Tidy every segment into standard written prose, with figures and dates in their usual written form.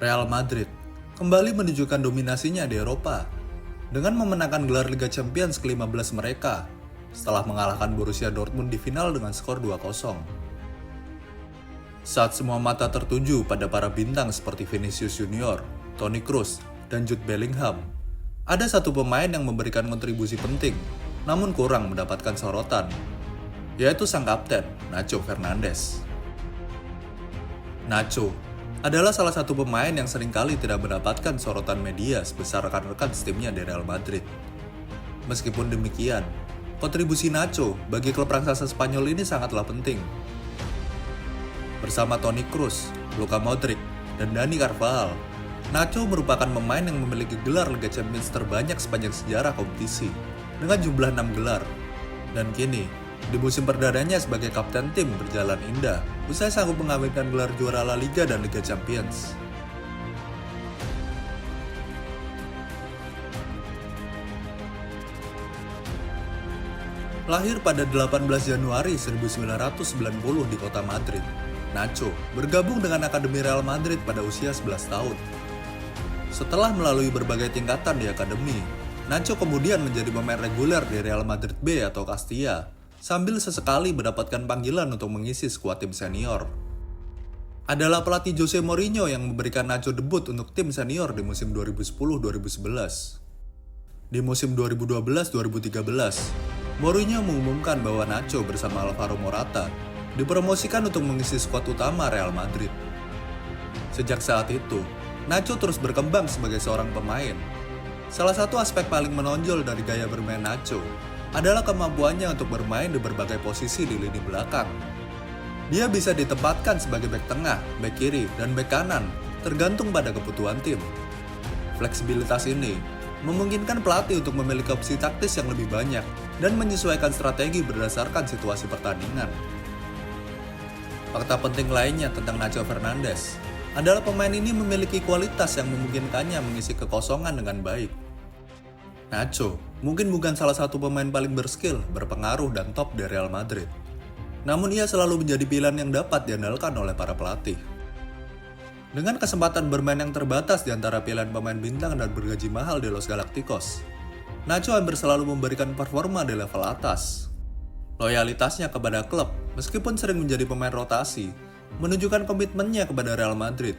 Real Madrid kembali menunjukkan dominasinya di Eropa dengan memenangkan gelar Liga Champions ke-15 mereka setelah mengalahkan Borussia Dortmund di final dengan skor 2-0. Saat semua mata tertuju pada para bintang seperti Vinicius Junior, Toni Kroos, dan Jude Bellingham, ada satu pemain yang memberikan kontribusi penting namun kurang mendapatkan sorotan, yaitu sang kapten, Nacho Fernandes. Nacho adalah salah satu pemain yang seringkali tidak mendapatkan sorotan media sebesar rekan-rekan timnya di Real Madrid. Meskipun demikian, kontribusi Nacho bagi klub raksasa Spanyol ini sangatlah penting. Bersama Toni Kroos, Luka Modric, dan Dani Carvajal, Nacho merupakan pemain yang memiliki gelar Liga Champions terbanyak sepanjang sejarah kompetisi, dengan jumlah 6 gelar. Dan kini, di musim perdananya sebagai kapten tim berjalan indah, usai sanggup mengamankan gelar juara La Liga dan Liga Champions. Lahir pada 18 Januari 1990 di kota Madrid, Nacho bergabung dengan Akademi Real Madrid pada usia 11 tahun. Setelah melalui berbagai tingkatan di akademi, Nacho kemudian menjadi pemain reguler di Real Madrid B atau Castilla, sambil sesekali mendapatkan panggilan untuk mengisi skuad tim senior. Adalah pelatih Jose Mourinho yang memberikan Nacho debut untuk tim senior di musim 2010-2011. Di musim 2012-2013, Mourinho mengumumkan bahwa Nacho bersama Alvaro Morata dipromosikan untuk mengisi skuad utama Real Madrid. Sejak saat itu, Nacho terus berkembang sebagai seorang pemain. Salah satu aspek paling menonjol dari gaya bermain Nacho adalah kemampuannya untuk bermain di berbagai posisi di lini belakang. Dia bisa ditempatkan sebagai bek tengah, bek kiri, dan bek kanan, tergantung pada kebutuhan tim. Fleksibilitas ini memungkinkan pelatih untuk memiliki opsi taktis yang lebih banyak dan menyesuaikan strategi berdasarkan situasi pertandingan. Fakta penting lainnya tentang Nacho Fernandes adalah pemain ini memiliki kualitas yang memungkinkannya mengisi kekosongan dengan baik. Nacho mungkin bukan salah satu pemain paling berskill, berpengaruh, dan top di Real Madrid. Namun ia selalu menjadi pilihan yang dapat diandalkan oleh para pelatih. Dengan kesempatan bermain yang terbatas di antara pilihan pemain bintang dan bergaji mahal di Los Galacticos, Nacho hampir selalu memberikan performa di level atas. Loyalitasnya kepada klub, meskipun sering menjadi pemain rotasi, menunjukkan komitmennya kepada Real Madrid.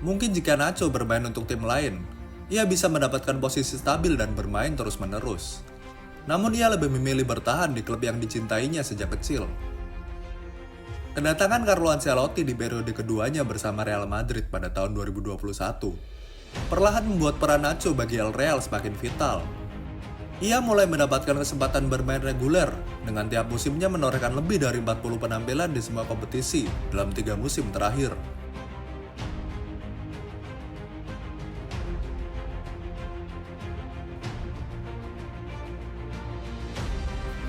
Mungkin jika Nacho bermain untuk tim lain, ia bisa mendapatkan posisi stabil dan bermain terus-menerus. Namun ia lebih memilih bertahan di klub yang dicintainya sejak kecil. Kedatangan Carlo Ancelotti di periode keduanya bersama Real Madrid pada tahun 2021 perlahan membuat peran Nacho bagi El Real semakin vital. Ia mulai mendapatkan kesempatan bermain reguler dengan tiap musimnya menorehkan lebih dari 40 penampilan di semua kompetisi dalam 3 musim terakhir.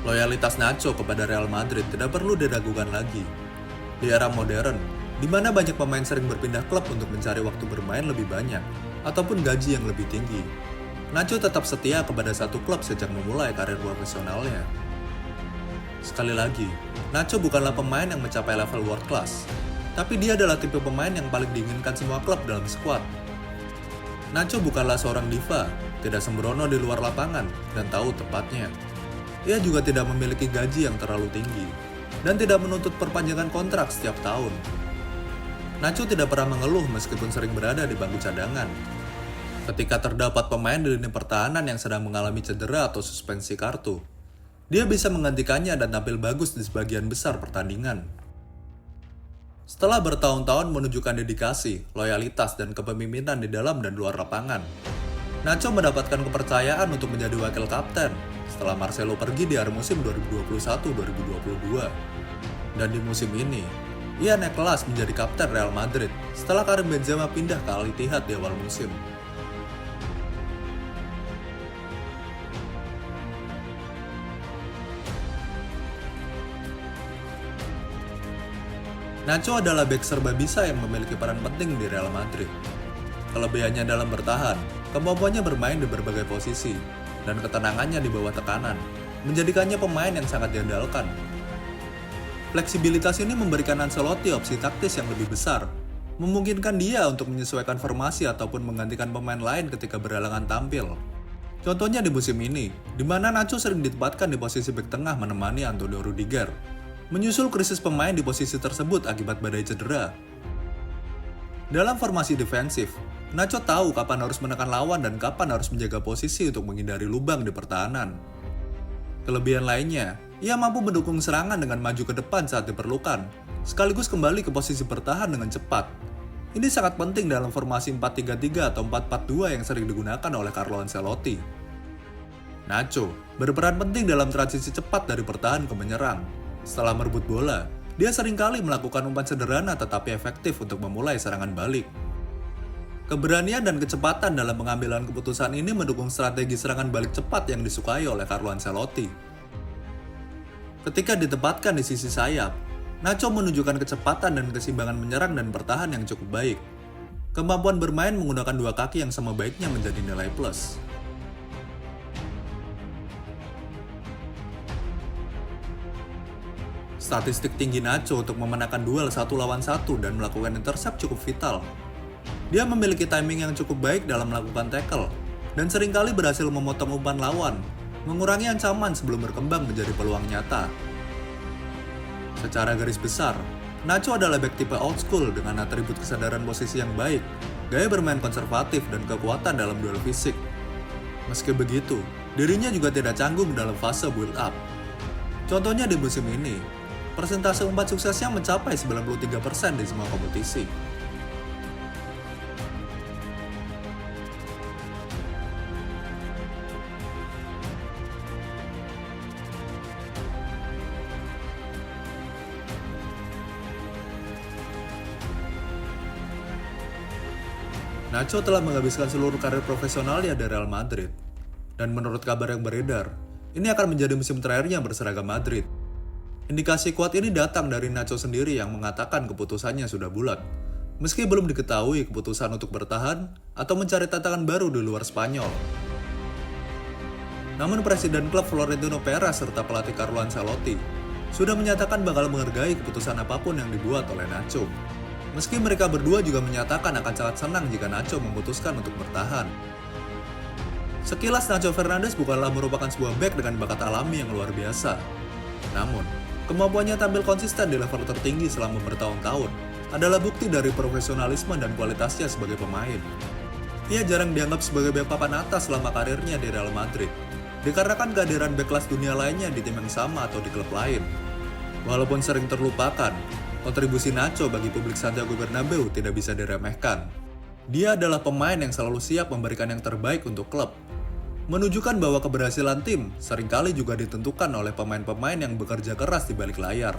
Loyalitas Nacho kepada Real Madrid tidak perlu diragukan lagi. Di era modern, di mana banyak pemain sering berpindah klub untuk mencari waktu bermain lebih banyak ataupun gaji yang lebih tinggi, Nacho tetap setia kepada satu klub sejak memulai karir profesionalnya. Sekali lagi, Nacho bukanlah pemain yang mencapai level world class, tapi dia adalah tipe pemain yang paling diinginkan semua klub dalam skuad. Nacho bukanlah seorang diva, tidak sembrono di luar lapangan, dan tahu tempatnya. Ia juga tidak memiliki gaji yang terlalu tinggi, dan tidak menuntut perpanjangan kontrak setiap tahun. Nacho tidak pernah mengeluh meskipun sering berada di bangku cadangan. Ketika terdapat pemain di lini pertahanan yang sedang mengalami cedera atau suspensi kartu, dia bisa menggantikannya dan tampil bagus di sebagian besar pertandingan. Setelah bertahun-tahun menunjukkan dedikasi, loyalitas, dan kepemimpinan di dalam dan luar lapangan, Nacho mendapatkan kepercayaan untuk menjadi wakil kapten setelah Marcelo pergi di akhir musim 2021-2022. Dan di musim ini, ia naik kelas menjadi kapten Real Madrid setelah Karim Benzema pindah ke Al Ittihad di awal musim. Nacho adalah bek serba bisa yang memiliki peran penting di Real Madrid. Kelebihannya dalam bertahan, kemampuannya bermain di berbagai posisi, dan ketenangannya di bawah tekanan menjadikannya pemain yang sangat diandalkan. Fleksibilitas ini memberikan Ancelotti opsi taktis yang lebih besar, memungkinkan dia untuk menyesuaikan formasi ataupun menggantikan pemain lain ketika berhalangan tampil. Contohnya di musim ini, di mana Nacho sering ditempatkan di posisi bek tengah menemani Antonio Rudiger. Menyusul krisis pemain di posisi tersebut akibat badai cedera. Dalam formasi defensif, Nacho tahu kapan harus menekan lawan dan kapan harus menjaga posisi untuk menghindari lubang di pertahanan. Kelebihan lainnya, ia mampu mendukung serangan dengan maju ke depan saat diperlukan, sekaligus kembali ke posisi bertahan dengan cepat. Ini sangat penting dalam formasi 4-3-3 atau 4-4-2 yang sering digunakan oleh Carlo Ancelotti. Nacho berperan penting dalam transisi cepat dari bertahan ke menyerang. Setelah merebut bola, dia seringkali melakukan umpan sederhana tetapi efektif untuk memulai serangan balik. Keberanian dan kecepatan dalam pengambilan keputusan ini mendukung strategi serangan balik cepat yang disukai oleh Carlo Ancelotti. Ketika ditempatkan di sisi sayap, Nacho menunjukkan kecepatan dan keseimbangan menyerang dan bertahan yang cukup baik. Kemampuan bermain menggunakan dua kaki yang sama baiknya menjadi nilai plus. Statistik tinggi Nacho untuk memenangkan duel 1 lawan 1 dan melakukan intercept cukup vital. Dia memiliki timing yang cukup baik dalam melakukan tackle, dan seringkali berhasil memotong umpan lawan, mengurangi ancaman sebelum berkembang menjadi peluang nyata. Secara garis besar, Nacho adalah back tipe old school dengan atribut kesadaran posisi yang baik, gaya bermain konservatif, dan kekuatan dalam duel fisik. Meski begitu, dirinya juga tidak canggung dalam fase build up. Contohnya di musim ini, persentase umpan suksesnya mencapai 93% di semua kompetisi. Nacho telah menghabiskan seluruh karir profesionalnya di Real Madrid. Dan menurut kabar yang beredar, ini akan menjadi musim terakhirnya berseragam Madrid. Indikasi kuat ini datang dari Nacho sendiri yang mengatakan keputusannya sudah bulat. Meski belum diketahui keputusan untuk bertahan atau mencari tantangan baru di luar Spanyol. Namun Presiden klub Florentino Perez serta pelatih Carlo Ancelotti sudah menyatakan bakal menghargai keputusan apapun yang dibuat oleh Nacho. Meski mereka berdua juga menyatakan akan sangat senang jika Nacho memutuskan untuk bertahan. Sekilas Nacho Fernandes bukanlah merupakan sebuah bek dengan bakat alami yang luar biasa. Namun, kemampuannya tampil konsisten di level tertinggi selama bertahun-tahun adalah bukti dari profesionalisme dan kualitasnya sebagai pemain. Ia jarang dianggap sebagai bek papan atas selama karirnya di Real Madrid, dikarenakan kehadiran bek kelas dunia lainnya di tim yang sama atau di klub lain. Walaupun sering terlupakan, kontribusi Nacho bagi publik Santiago Bernabeu tidak bisa diremehkan. Dia adalah pemain yang selalu siap memberikan yang terbaik untuk klub. Menunjukkan bahwa keberhasilan tim seringkali juga ditentukan oleh pemain-pemain yang bekerja keras di balik layar.